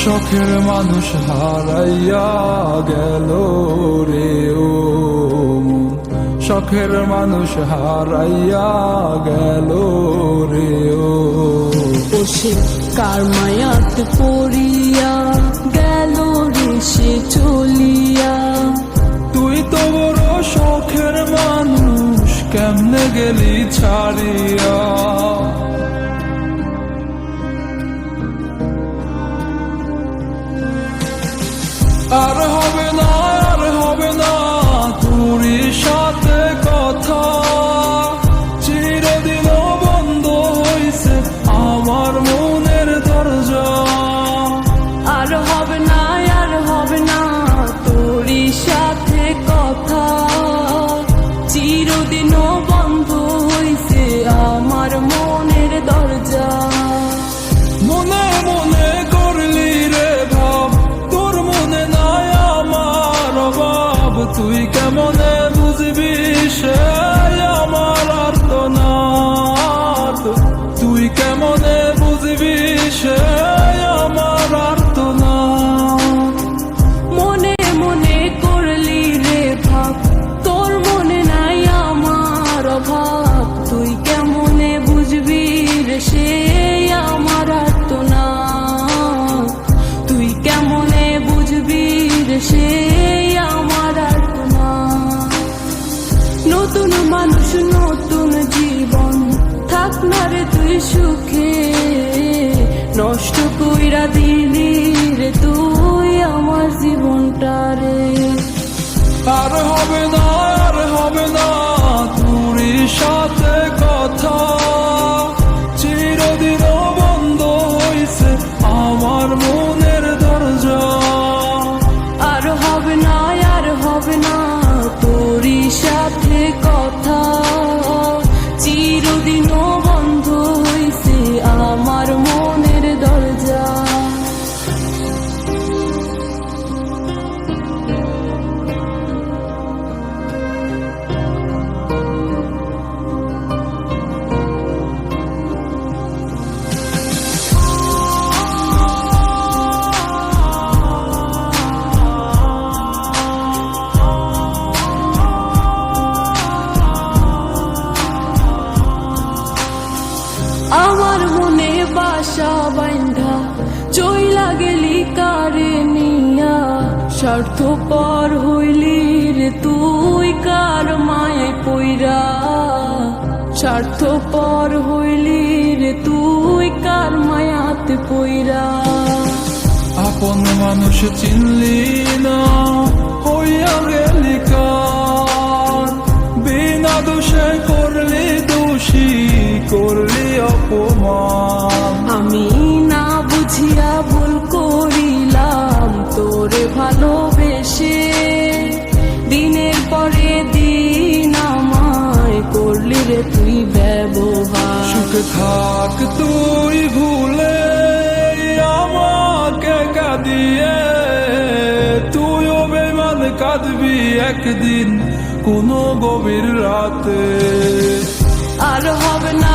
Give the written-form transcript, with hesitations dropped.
শখের মানুষ হারাইয়া গেল রে ও মন, শখের মানুষ হারাইয়া গেল রে ও। সে কার মায়াত পড়িয়া গেল রে সে চলিয়া। তুই তো বড় শখের মানুষ, কেমনে গেলি ছাড়িয়া। আর হবে না, আর হবে না তোরই সাথে কথা, চিরদিন বন্ধ হইছে আমার মনের দরজা। আর হবে না, আর হবে না তোরই সাথে কথা, চিরদিনও বন্ধ হইছে আমার মনের দরজা। মনে মনে করলি রে ভাব, তোর মনে নাই আমার অভাব। তুই কেমনে বুঝবি সে আমার আর্তনাদ, তুই কেমনে বুঝবি সে আমার আর্তনাদ। মনে মনে করলি রে ভাব, তোর মনে নাই আমার অভাব। তুই কেমনে বুঝবি রে সে আমার আর্তনাদ, তুই কেমনে বুঝবি রে সে আমার আর্তনাদ। নতুন মানুষ নতুন জীবন, থাক না রে তুই সুখে, নষ্ট কইরা দিলি রে তুই আমার জীবনটা রে। আর হবে না, আর হবে না তোরই সাথে কথা, চিরদিন বন্ধ হইছে আমার মনের দরজা। আর হবে না, আর হবে না তোরই সাথে কথা, চিরদিনও বন্ধ হইছে আমার মনের দরজা। আমার মনে বাসা বাইন্ধা চইলা গেলি কারে নিয়া, স্বার্থপর হইলি রে তুই কার মায়ে পইরা। স্বার্থপর হইলি রে তুই কার মায়াতে পইরা। আপন মানুষ চিনলি না, হইয়া গেলি কার। বিনা দোষে করলি দোষী, করলি অপমান। আমি না বুঝিয়া ভুল করিলাম তোরে ভালোবেসে, দিনের পরে দিন আমায় করলি রে তুই ব্যবহার। সুখে থাক তুই ভুলে আমাকে কাঁদিয়ে, তুইও বেমান কাঁদবি একদিন কোনো গভীর রাতে। আর হবে না,